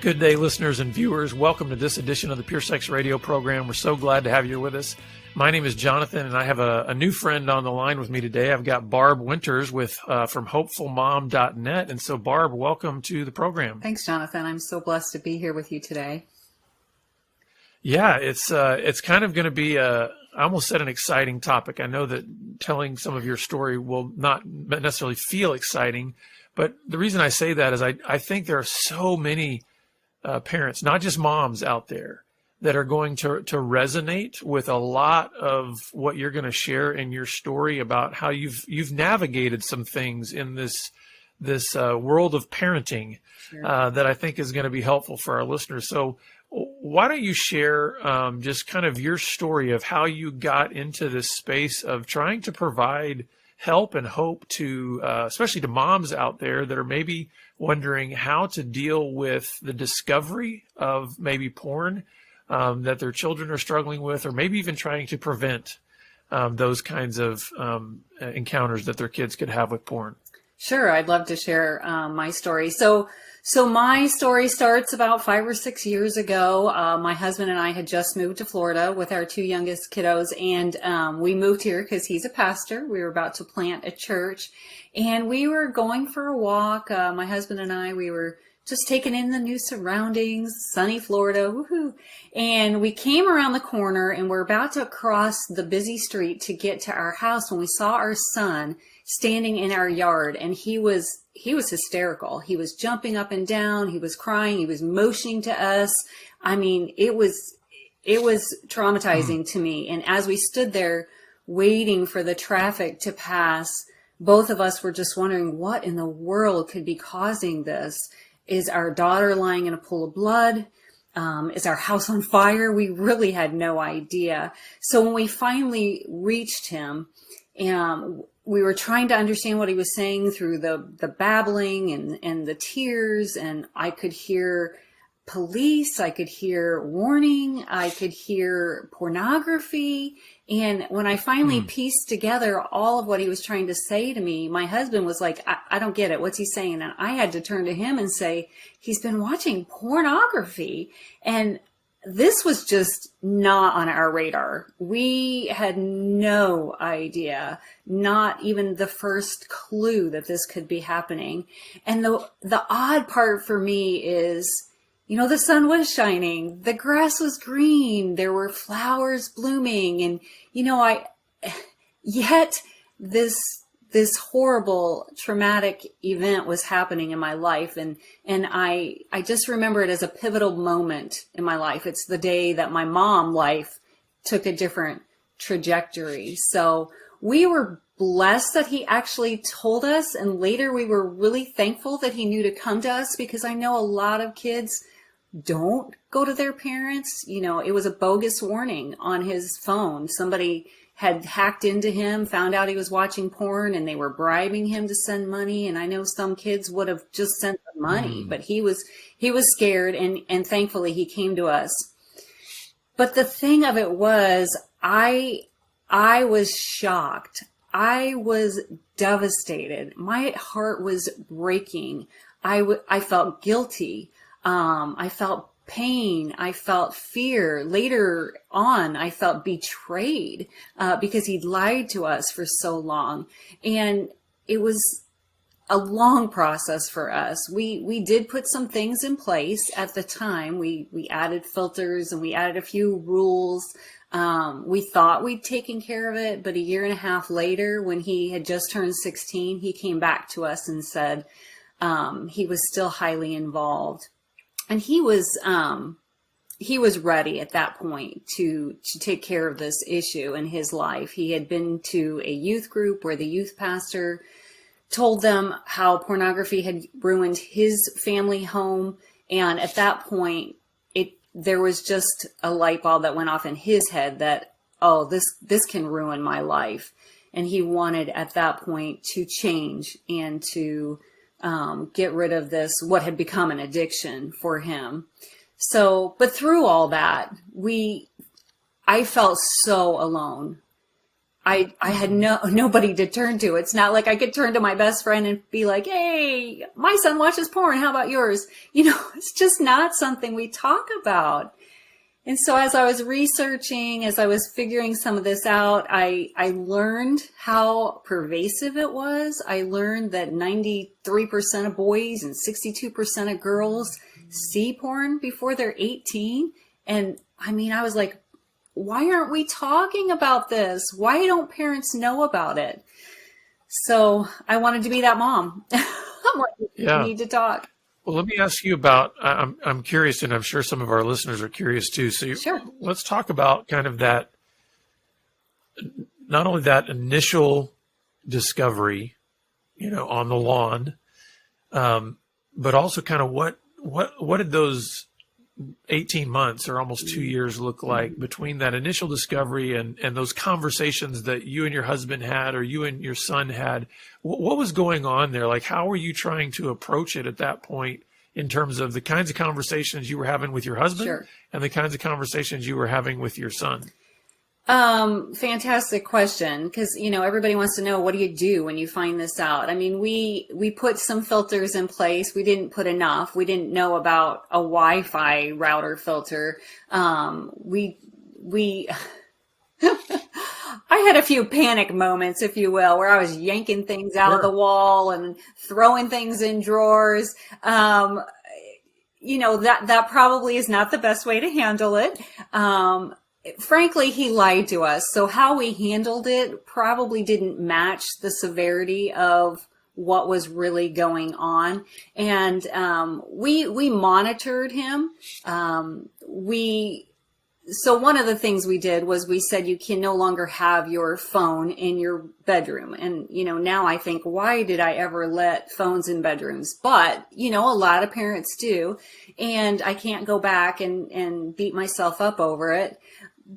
Good day, listeners and viewers. Welcome to this edition of the Pure Sex Radio program. We're so glad to have you with us. My name is Jonathan, and I have a new friend on the line with me today. I've got Barb Winters from hopefulmom.net. And so, Barb, welcome to the program. Thanks, Jonathan. I'm so blessed to be here with you today. Yeah, it's kind of going to be I almost said an exciting topic. I know that telling some of your story will not necessarily feel exciting, but the reason I say that is I think there are so many parents, not just moms out there, that are going to resonate with a lot of what you're going to share in your story about how you've navigated some things in this world of parenting. Sure. That I think is going to be helpful for our listeners. So why don't you share just kind of your story of how you got into this space of trying to provide help and hope to, especially to moms out there that are maybe wondering how to deal with the discovery of maybe porn that their children are struggling with, or maybe even trying to prevent those kinds of encounters that their kids could have with porn. Sure, I'd love to share my story. So my story starts about 5 or 6 years ago. My husband and I had just moved to Florida with our 2 youngest kiddos, and we moved here because he's a pastor. We were about to plant a church, and we were going for a walk. My husband and I, we were just taking in the new surroundings, sunny Florida, woohoo. And we came around the corner, and we're about to cross the busy street to get to our house when we saw our son standing in our yard, and he was hysterical. He was jumping up and down. He was crying. He was motioning to us. I mean, it was traumatizing to me. And as we stood there waiting for the traffic to pass, both of us were just wondering what in the world could be causing this. Is our daughter lying in a pool of blood? Is our house on fire? We really had no idea. So when we finally reached him, we were trying to understand what he was saying through the babbling and the tears, and I could hear police, I could hear warning, I could hear pornography. And when I finally pieced together all of what he was trying to say to me, my husband was like, I don't get it. What's he saying? And I had to turn to him and say, he's been watching pornography. And this was just not on our radar. We had no idea, not even the first clue that this could be happening. And the odd part for me is, the sun was shining, the grass was green, there were flowers blooming, and, yet this horrible traumatic event was happening in my life. And I just remember it as a pivotal moment in my life. It's the day that my mom life took a different trajectory. So we were blessed that he actually told us. And later we were really thankful that he knew to come to us, because I know a lot of kids don't go to their parents. It was a bogus warning on his phone. Somebody had hacked into him, found out he was watching porn, and they were bribing him to send money. And I know some kids would have just sent the money, but he was scared, and thankfully he came to us. But the thing of it was, I was shocked. I was devastated. My heart was breaking. I felt guilty. I felt pain. I felt fear. Later on, I felt betrayed because he'd lied to us for so long. And it was a long process for us. We did put some things in place at the time. We added filters and we added a few rules. We thought we'd taken care of it, but a year and a half later, when he had just turned 16, he came back to us and said he was still highly involved. And he was ready at that point to take care of this issue in his life. He had been to a youth group where the youth pastor told them how pornography had ruined his family home. And at that point, there was just a light bulb that went off in his head that, oh, this can ruin my life. And he wanted at that point to change and to get rid of this, what had become an addiction for him. So, but through all that, I felt so alone. I had nobody to turn to. It's not like I could turn to my best friend and be like, hey, my son watches porn. How about yours? It's just not something we talk about. And so as I was researching, as I was figuring some of this out, I learned how pervasive it was. I learned that 93% of boys and 62% of girls see porn before they're 18. And I was like, why aren't we talking about this? Why don't parents know about it? So I wanted to be that mom. I'm like, we need to talk. Well, let me ask you about, I'm curious, and I'm sure some of our listeners are curious too. So Sure. Let's talk about kind of that, not only that initial discovery, on the lawn, but also kind of what did those 18 months or almost 2 years look like between that initial discovery and those conversations that you and your husband had, or you and your son had? What was going on there? Like, how were you trying to approach it at that point in terms of the kinds of conversations you were having with your husband Sure. and the kinds of conversations you were having with your son? Fantastic question. Because, everybody wants to know, what do you do when you find this out? We put some filters in place. We didn't put enough. We didn't know about a Wi-Fi router filter. We I had a few panic moments, if you will, where I was yanking things out of the wall and throwing things in drawers. That probably is not the best way to handle it. Frankly, he lied to us. So how we handled it probably didn't match the severity of what was really going on. And we monitored him. So one of the things we did was we said you can no longer have your phone in your bedroom. And, now I think, why did I ever let phones in bedrooms? But, a lot of parents do. And I can't go back and beat myself up over it.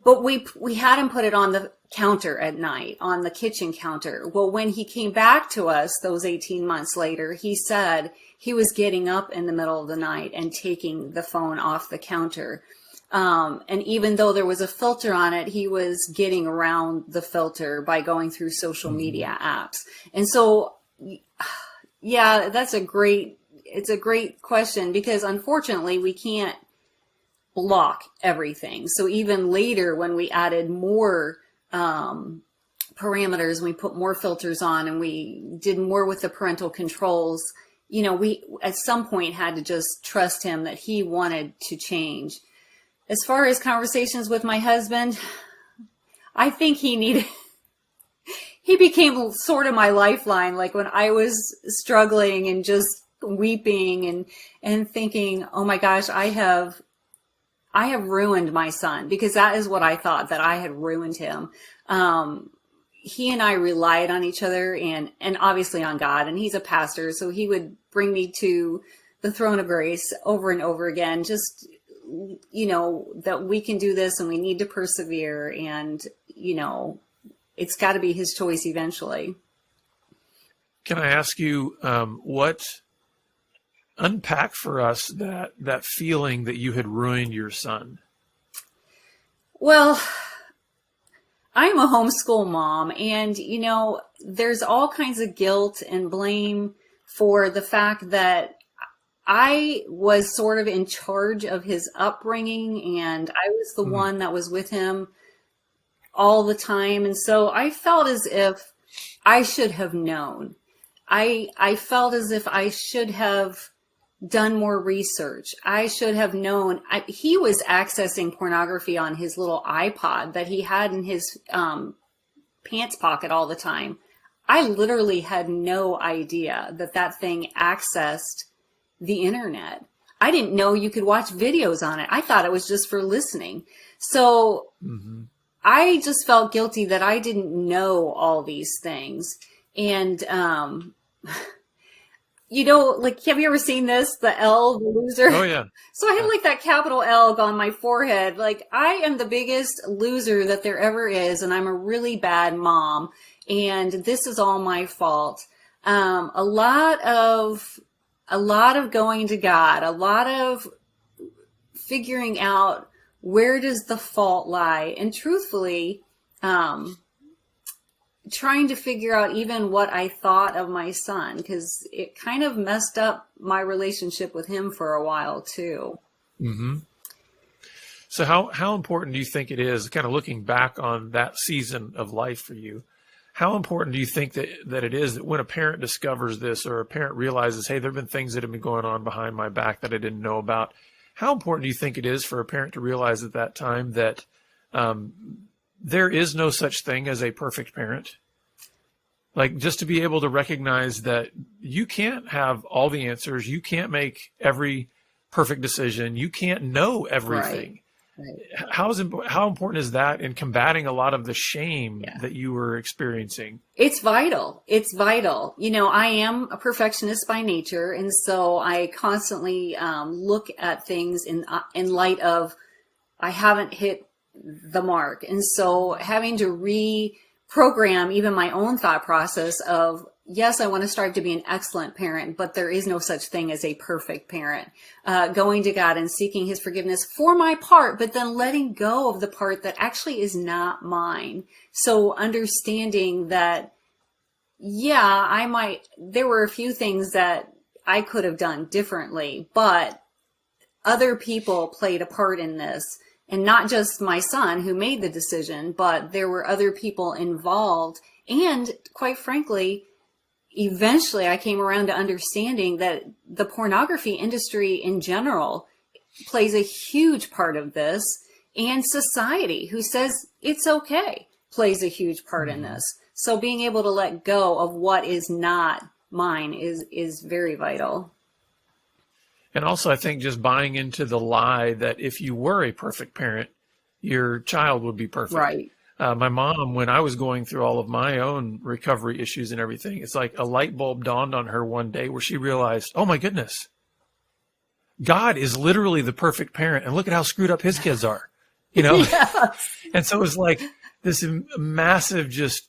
But we had him put it on the counter at night, on the kitchen counter. Well, when he came back to us those 18 months later, he said he was getting up in the middle of the night and taking the phone off the counter. And even though there was a filter on it, he was getting around the filter by going through social media apps. And so, yeah, it's a great question, because unfortunately we can't block everything. So even later, when we added more parameters, we put more filters on and we did more with the parental controls, we at some point had to just trust him that he wanted to change. As far as conversations with my husband, I think he became sort of my lifeline. Like when I was struggling and just weeping and thinking, oh my gosh, I have ruined my son, because that is what I thought, that I had ruined him. He and I relied on each other and obviously on God, and he's a pastor. So he would bring me to the throne of grace over and over again, just, that we can do this and we need to persevere, and, it's got to be his choice eventually. Can I ask you, unpack for us that feeling that you had ruined your son? Well, I'm a homeschool mom, and, there's all kinds of guilt and blame for the fact that I was sort of in charge of his upbringing, and I was the one that was with him all the time. And so I felt as if I should have known. I felt as if I should have done more research. I should have known. He was accessing pornography on his little iPod that he had in his pants pocket all the time. I literally had no idea that thing accessed the internet. I didn't know you could watch videos on it. I thought it was just for listening. So I just felt guilty that I didn't know all these things. And, like, have you ever seen this? The L, the loser? Oh, yeah. So I have like that capital L on my forehead. Like, I am the biggest loser that there ever is. And I'm a really bad mom. And this is all my fault. A lot of going to God, a lot of figuring out where does the fault lie. And truthfully, trying to figure out even what I thought of my son, because it kind of messed up my relationship with him for a while too. Hmm. So how important do you think it is, kind of looking back on that season of life for you? How important do you think that it is that when a parent discovers this, or a parent realizes, hey, there have been things that have been going on behind my back that I didn't know about? How important do you think it is for a parent to realize at that time that there is no such thing as a perfect parent? Like, just to be able to recognize that you can't have all the answers, you can't make every perfect decision, you can't know everything. Right. How important is that in combating a lot of the shame Yeah. that you were experiencing? It's vital. It's vital. I am a perfectionist by nature, and so I constantly look at things in light of I haven't hit the mark, and so having to reprogram even my own thought process of, yes, I want to strive to be an excellent parent, but there is no such thing as a perfect parent. Going to God and seeking his forgiveness for my part, but then letting go of the part that actually is not mine. So understanding that, yeah, there were a few things that I could have done differently, but other people played a part in this. And not just my son who made the decision, but there were other people involved. And quite frankly, eventually I came around to understanding that the pornography industry in general plays a huge part of this, and society, who says it's okay, plays a huge part in this. So being able to let go of what is not mine is very vital. And also, I think just buying into the lie that if you were a perfect parent, your child would be perfect. Right. My mom, when I was going through all of my own recovery issues and everything, it's like a light bulb dawned on her one day where she realized, oh my goodness, God is literally the perfect parent, and look at how screwed up his kids are, Yes. And so it was like this massive just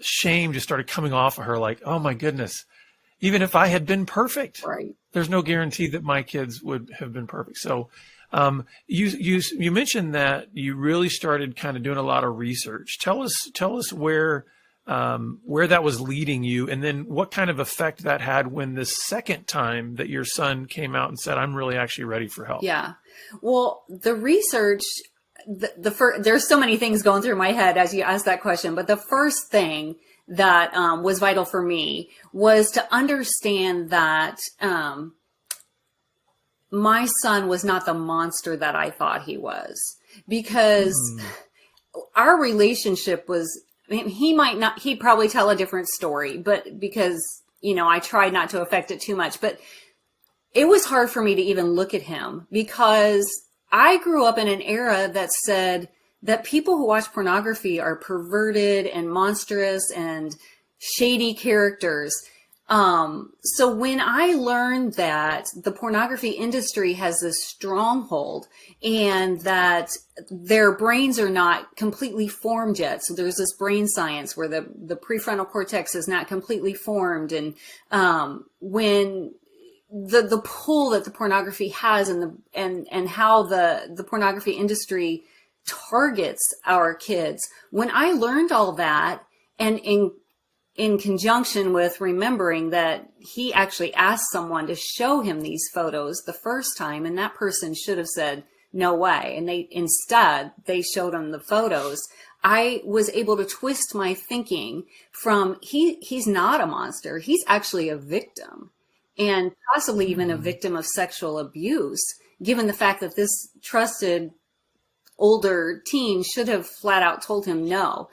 shame just started coming off of her, like, oh my goodness, even if I had been perfect, Right. there's no guarantee that my kids would have been perfect. So you mentioned that you really started kind of doing a lot of research. Tell us where that was leading you, and then what kind of effect that had when the second time that your son came out and said, I'm really actually ready for help. Yeah. Well, the research, there's so many things going through my head as you asked that question, but the first thing that was vital for me was to understand that my son was not the monster that I thought he was, because our relationship was, I mean, he'd probably tell a different story, but because, I tried not to affect it too much, but it was hard for me to even look at him, because I grew up in an era that said that people who watch pornography are perverted and monstrous and shady characters. So when I learned that the pornography industry has this stronghold and that their brains are not completely formed yet, so there's this brain science where the prefrontal cortex is not completely formed, and when the pull that the pornography has and how the pornography industry targets our kids. When I learned all that, and in conjunction with remembering that he actually asked someone to show him these photos the first time, and that person should have said, no way. And they showed him the photos. I was able to twist my thinking from he's not a monster. He's actually a victim, and possibly even a victim of sexual abuse, given the fact that this trusted older teen should have flat out told him no.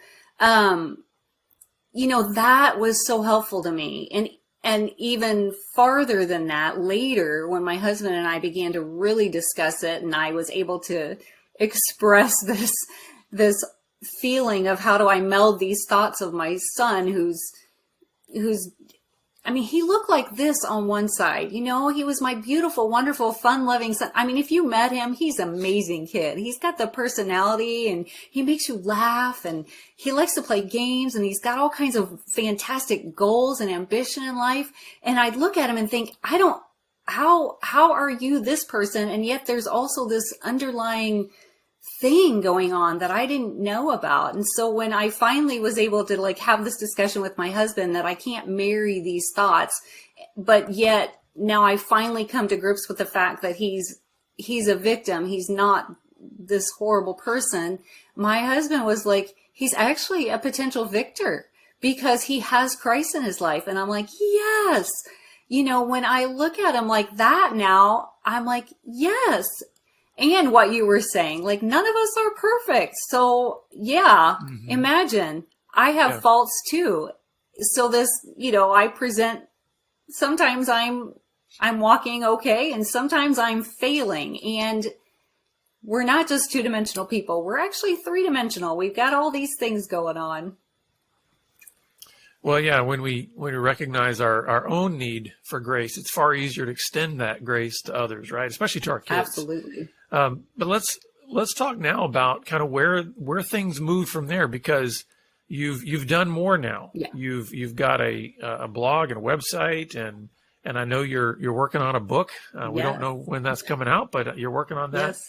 That was so helpful to me. And even farther than that, later, when my husband and I began to really discuss it, and I was able to express this feeling of how do I meld these thoughts of my son, who's I mean, he looked like this on one side. He was my beautiful, wonderful, fun-loving son. I mean, if you met him, he's an amazing kid. He's got the personality, and he makes you laugh, and he likes to play games, and he's got all kinds of fantastic goals and ambition in life. And I'd look at him and think, how are you this person? And yet there's also this underlying thing going on that I didn't know about. And so when I finally was able to like have this discussion with my husband that I can't marry these thoughts, but yet now I finally come to grips with the fact that he's a victim. He's not this horrible person. My husband was like, he's actually a potential victor because he has Christ in his life. And I'm like, yes. You know, when I look at him like that now, I'm like, yes. And what you were saying, like none of us are perfect. So yeah, imagine I have faults too. So this, you know, I present, sometimes I'm walking okay. And sometimes I'm failing. And we're not just two-dimensional people. We're actually three-dimensional. We've got all these things going on. Well, yeah, when we recognize our own need for grace, it's far easier to extend that grace to others, right? Especially to our kids. Absolutely. But let's talk now about kind of where things move from there, because you've done more now. Yeah. You've got a blog and a website, and I know you're working on a book. We don't know when that's coming out, but you're working on that. Yes.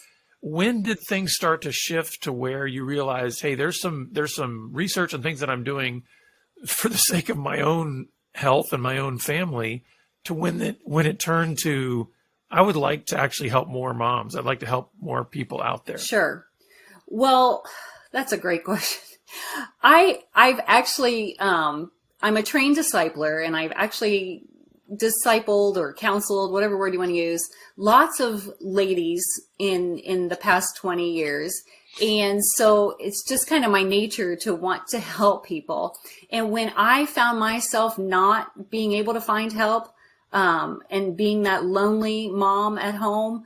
When did things start to shift to where you realized, hey, there's some research and things that I'm doing for the sake of my own health and my own family, to when it turned to, I would like to actually help more moms. I'd like to help more people out there. Sure. Well, that's a great question. I've actually, I'm a trained discipler, and I've actually discipled or counseled, whatever word you want to use, lots of ladies in the past 20 years. And so it's just kind of my nature to want to help people. And when I found myself not being able to find help, and being that lonely mom at home,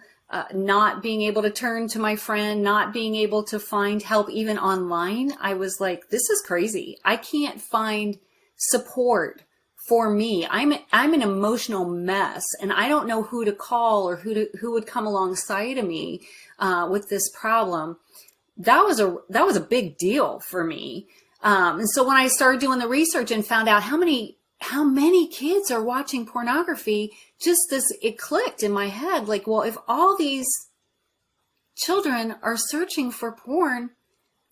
not being able to turn to my friend, not being able to find help even online, I was like, this is crazy. I can't find support for me. I'm an emotional mess, and I don't know who to call or who would come alongside of me with this problem. That was a big deal for me. And so when I started doing the research and found out how many kids are watching pornography, it clicked in my head. Like, well, if all these children are searching for porn,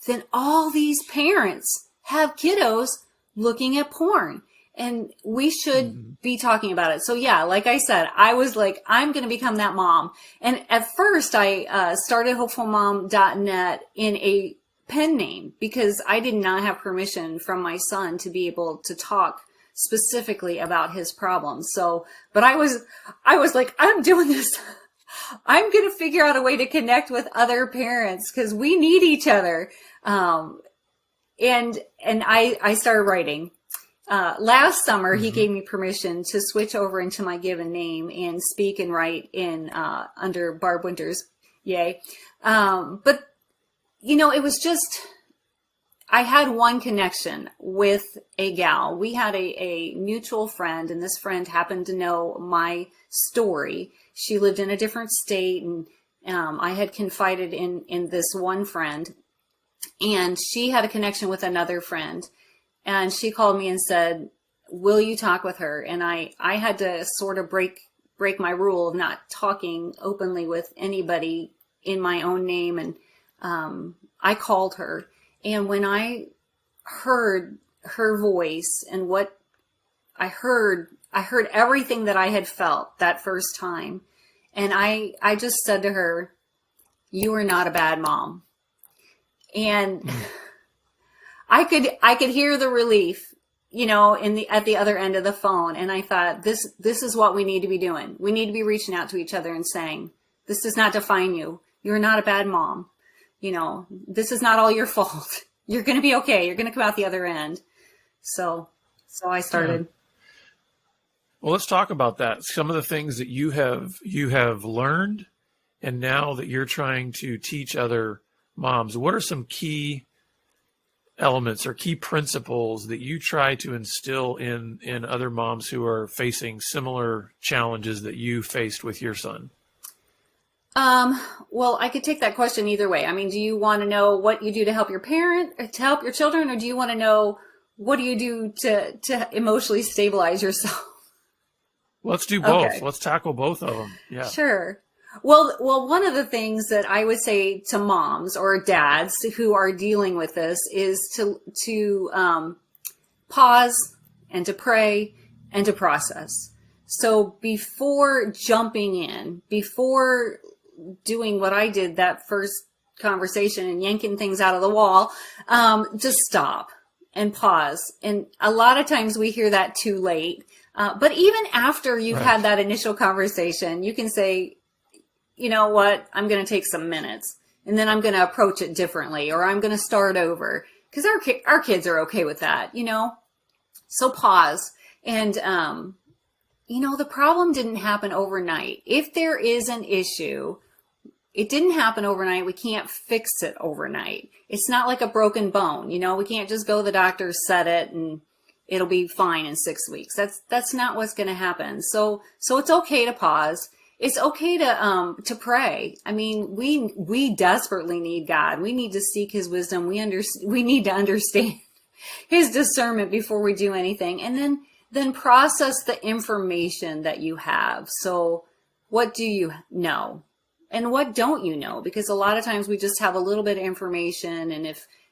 then all these parents have kiddos looking at porn. And we should be talking about it. So yeah, like I said, I was like, I'm going to become that mom. And at first I started hopefulmom.net in a pen name because I did not have permission from my son to be able to talk specifically about his problems. So, but I was like, I'm doing this. I'm going to figure out a way to connect with other parents because we need each other. And I started writing. Last summer, he gave me permission to switch over into my given name and speak and write in, under Barb Winters. Yay. But you know, it was just, I had one connection with a gal. We had a mutual friend, and this friend happened to know my story. She lived in a different state, and, I had confided in this one friend, and she had a connection with another friend. And she called me and said, will you talk with her? And I had to sort of break my rule of not talking openly with anybody in my own name. And I called her. And when I heard her voice and what I heard everything that I had felt that first time. And I just said to her, you are not a bad mom. And I could hear the relief, you know, at the other end of the phone. And I thought, this is what we need to be doing. We need to be reaching out to each other and saying, this does not define you. You're not a bad mom. You know, this is not all your fault. You're going to be okay. You're going to come out the other end. So I started. Yeah. Well, let's talk about that. Some of the things that you have learned, and now that you're trying to teach other moms, what are some key elements or key principles that you try to instill in other moms who are facing similar challenges that you faced with your son? Well, I could take that question either way. I mean, do you want to know what you do to help your children, or do you want to know what do you do to emotionally stabilize yourself? Let's do both. Okay. Let's tackle both of them. Yeah. Sure. Well, one of the things that I would say to moms or dads who are dealing with this is to pause and to pray and to process. So before jumping in, before doing what I did that first conversation and yanking things out of the wall, just stop and pause. And a lot of times we hear that too late. But even after you've Right. had that initial conversation, you can say, you know what, I'm going to take some minutes and then I'm going to approach it differently, or I'm going to start over, because our kids are okay with that, you know? So pause. And, the problem didn't happen overnight. If there is an issue, it didn't happen overnight. We can't fix it overnight. It's not like a broken bone. We can't just go to the doctor, set it, and it'll be fine in 6 weeks. That's not what's going to happen. So it's okay to pause. It's okay to pray. I mean, we desperately need God. We need to seek his wisdom. We need to understand his discernment before we do anything. And then process the information that you have. So what do you know? And what don't you know? Because a lot of times we just have a little bit of information. And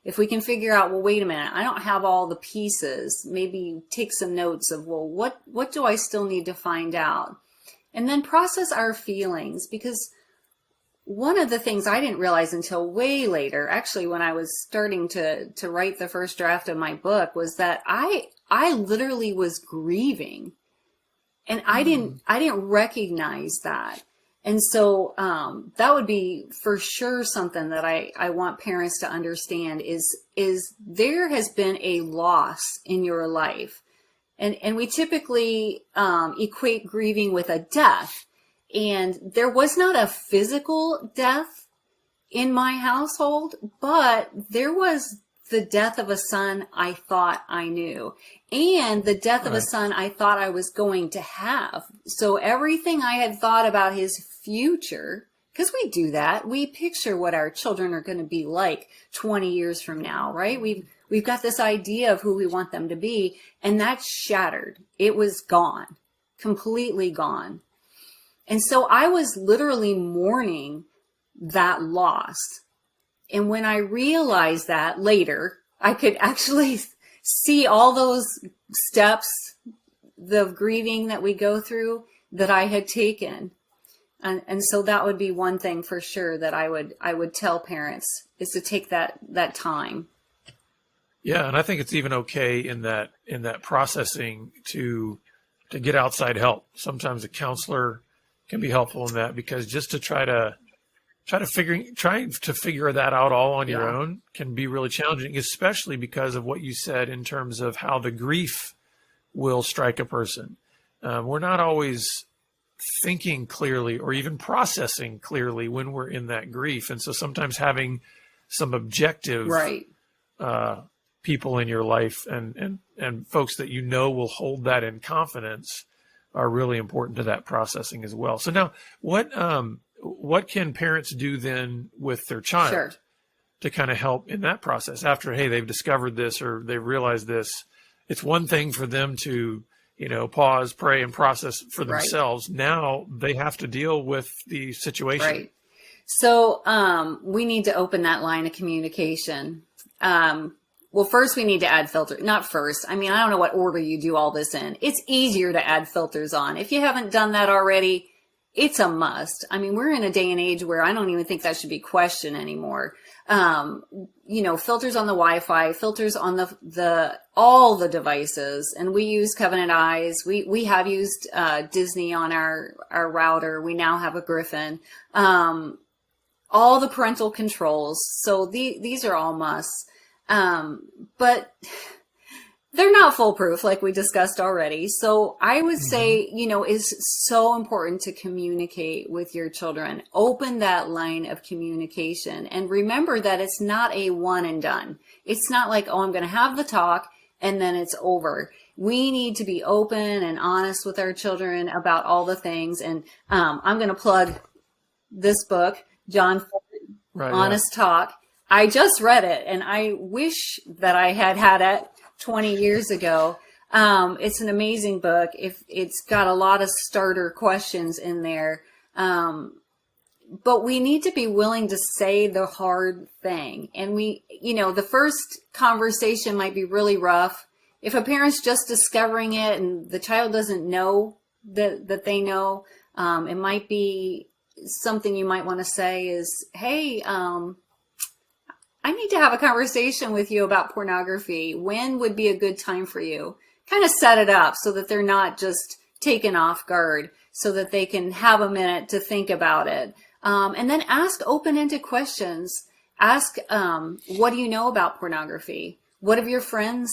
if we can figure out, well, wait a minute, I don't have all the pieces, maybe take some notes of, well, what do I still need to find out? And then process our feelings, because one of the things I didn't realize until way later, actually, when I was starting to write the first draft of my book, was that I literally was grieving, and I didn't recognize that. And so that would be for sure something that I want parents to understand is there has been a loss in your life. And we typically equate grieving with a death. And there was not a physical death in my household, but there was the death of a son I thought I knew, and the death of a son I thought I was going to have. So everything I had thought about his future, because we do that, we picture what our children are going to be like 20 years from now, right? We've got this idea of who we want them to be, and that's shattered. It was gone, completely gone. And so I was literally mourning that loss. And when I realized that later, I could actually see all those steps, the grieving that we go through, that I had taken. And so that would be one thing for sure that I would tell parents, is to take that time. Yeah, and I think it's even okay in that processing to get outside help. Sometimes a counselor can be helpful in that, because just to trying to figure that out all on your own can be really challenging, especially because of what you said in terms of how the grief will strike a person. We're not always thinking clearly or even processing clearly when we're in that grief. And so sometimes having some objective people in your life and folks that will hold that in confidence are really important to that processing as well. So now what can parents do then with their child to kind of help in that process after, hey, they've discovered this or they've realized this? It's one thing for them to, pause, pray, and process for themselves. Now they have to deal with the situation. Right. So we need to open that line of communication. Well, first we need to add filter. Not first. I mean, I don't know what order you do all this in. It's easier to add filters on. If you haven't done that already, it's a must. I mean, we're in a day and age where I don't even think that should be questioned anymore. Filters on the Wi-Fi, filters on all the devices, and we use Covenant Eyes. We have used Disney on our router. We now have a Griffin. All the parental controls. So these are all musts. But they're not foolproof, like we discussed already. So I would say, it's so important to communicate with your children. Open that line of communication, and remember that it's not a one and done. It's not like, oh, I'm going to have the talk and then it's over. We need to be open and honest with our children about all the things. And I'm going to plug this book, John Ford, Honest Talk. I just read it, and I wish that I had it 20 years ago. It's an amazing book. It's got a lot of starter questions in there. but we need to be willing to say the hard thing. And the first conversation might be really rough. If a parent's just discovering it and the child doesn't know that they know, it might be something you might want to say is, hey, I need to have a conversation with you about pornography. When would be a good time for you? Kind of set it up so that they're not just taken off guard, so that they can have a minute to think about it. And then ask open-ended questions. Ask, what do you know about pornography? What have your friends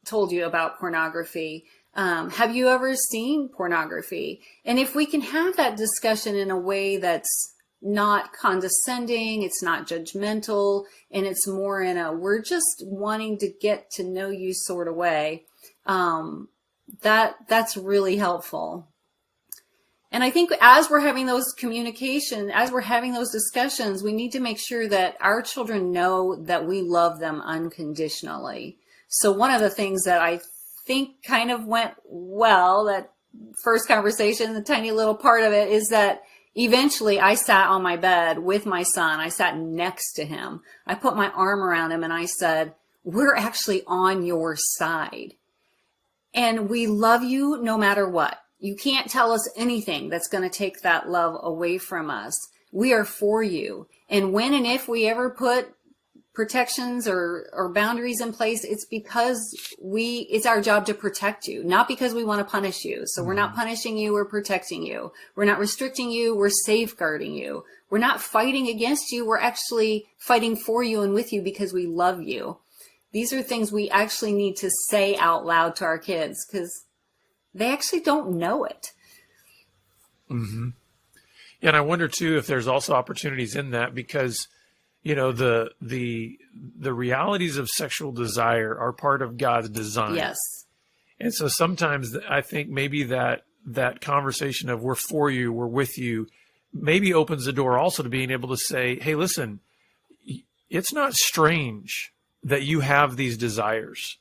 told you about pornography? Have you ever seen pornography? And if we can have that discussion in a way that's not condescending, it's not judgmental, and it's more in a, we're just wanting to get to know you sort of way, that's really helpful. And I think as we're having those discussions, we need to make sure that our children know that we love them unconditionally. So one of the things that I think kind of went well, that first conversation, the tiny little part of it, is that eventually I sat on my bed with my son. I sat next to him. I put my arm around him and I said, we're actually on your side. And we love you no matter what. You can't tell us anything that's going to take that love away from us. We are for you. And when and if we ever put protections or boundaries in place, it's because it's our job to protect you, not because we want to punish you. So we're not punishing you, we're protecting you. We're not restricting you, we're safeguarding you. We're not fighting against you, we're actually fighting for you and with you because we love you. These are things we actually need to say out loud to our kids because they actually don't know it. Mm-hmm. Yeah, and I wonder too if there's also opportunities in that, because the realities of sexual desire are part of God's design. Yes. And so sometimes I think maybe that conversation of we're for you, we're with you, maybe opens the door also to being able to say, hey, listen, it's not strange that you have these desires.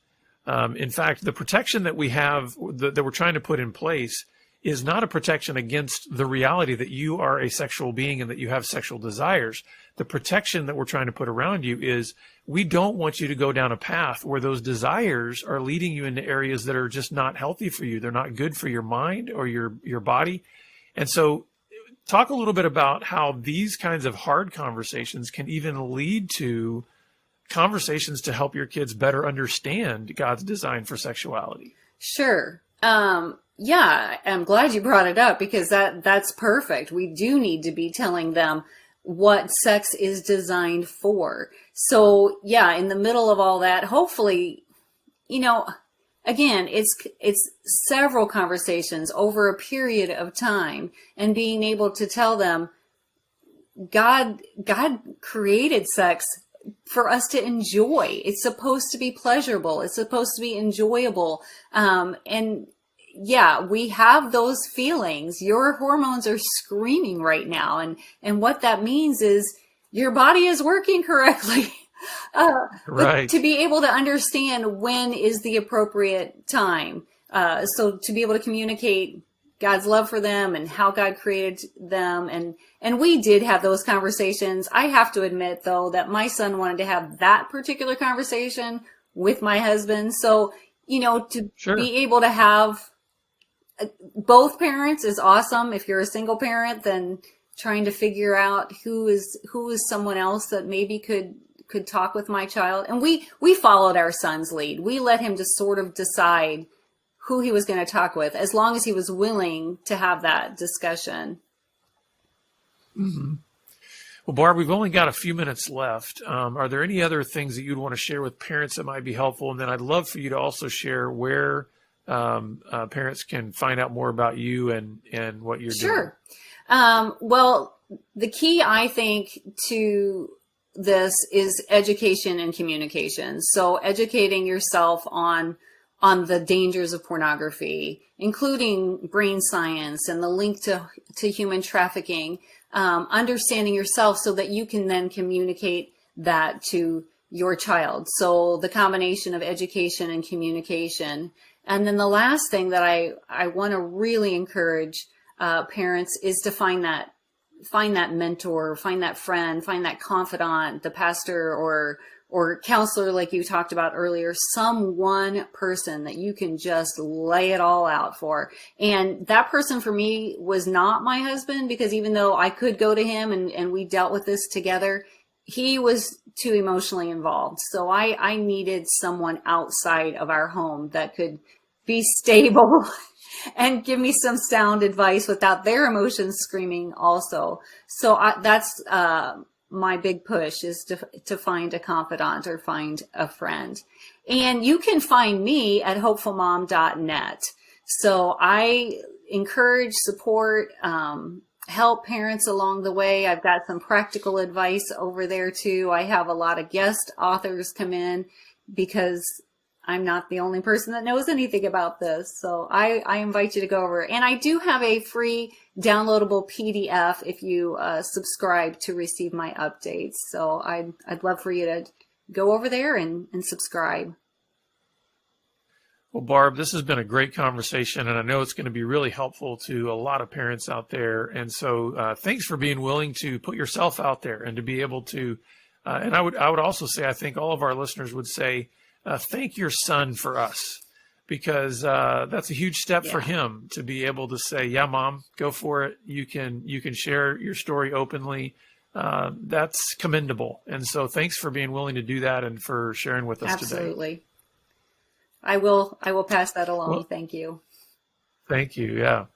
In fact, the protection that we have, that we're trying to put in place, is not a protection against the reality that you are a sexual being and that you have sexual desires. The protection that we're trying to put around you is we don't want you to go down a path where those desires are leading you into areas that are just not healthy for you. They're not good for your mind or your body. And so talk a little bit about how these kinds of hard conversations can even lead to conversations to help your kids better understand God's design for sexuality. Sure. Yeah, I'm glad you brought it up because that's perfect. We do need to be telling them what sex is designed for. So yeah, in the middle of all that, hopefully, again, it's several conversations over a period of time and being able to tell them God created sex for us to enjoy. It's supposed to be pleasurable. It's supposed to be enjoyable. And yeah, we have those feelings. Your hormones are screaming right now. And what that means is your body is working correctly. Right. To be able to understand when is the appropriate time. So to be able to communicate God's love for them and how God created them. And we did have those conversations. I have to admit, though, that my son wanted to have that particular conversation with my husband. So, to Sure. be able to have both parents is awesome. If you're a single parent, then trying to figure out who is someone else that maybe could talk with my child. And we followed our son's lead. We let him just sort of decide who he was going to talk with, as long as he was willing to have that discussion. Mm-hmm. Well, Barb, we've only got a few minutes left. Are there any other things that you'd want to share with parents that might be helpful? And then I'd love for you to also share where parents can find out more about you and what you're doing. Sure. Well, the key, I think, to this is education and communication. So educating yourself on the dangers of pornography, including brain science and the link to human trafficking, understanding yourself so that you can then communicate that to your child. So the combination of education and communication. And then the last thing that I want to really encourage parents is to find that find that mentor, find that friend, find that confidant, the pastor or counselor, like you talked about earlier, some one person that you can just lay it all out for. And that person for me was not my husband, because even though I could go to him and we dealt with this together, he was too emotionally involved. So I needed someone outside of our home that could be stable and give me some sound advice without their emotions screaming also. So that's my big push, is to find a confidant or find a friend. And you can find me at hopefulmom.net. So I encourage, support, help parents along the way. I've got some practical advice over there too. I have a lot of guest authors come in, because I'm not the only person that knows anything about this. So I invite you to go over. And I do have a free downloadable PDF if you subscribe to receive my updates. So I'd love for you to go over there and subscribe. Well, Barb, this has been a great conversation, and I know it's going to be really helpful to a lot of parents out there. And so thanks for being willing to put yourself out there and to be able to, and I would also say, I think all of our listeners would say, thank your son for us, because that's a huge step for him to be able to say, yeah, Mom, go for it. You can share your story openly. That's commendable. And so thanks for being willing to do that and for sharing with us today. Absolutely. I will pass that along. Well, thank you. Thank you. Yeah.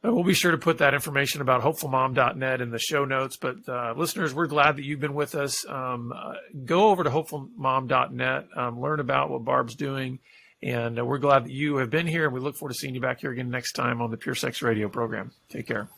We'll be sure to put that information about hopefulmom.net in the show notes. But listeners, we're glad that you've been with us. Go over to hopefulmom.net, learn about what Barb's doing. And we're glad that you have been here. And we look forward to seeing you back here again next time on the Pure Sex Radio program. Take care.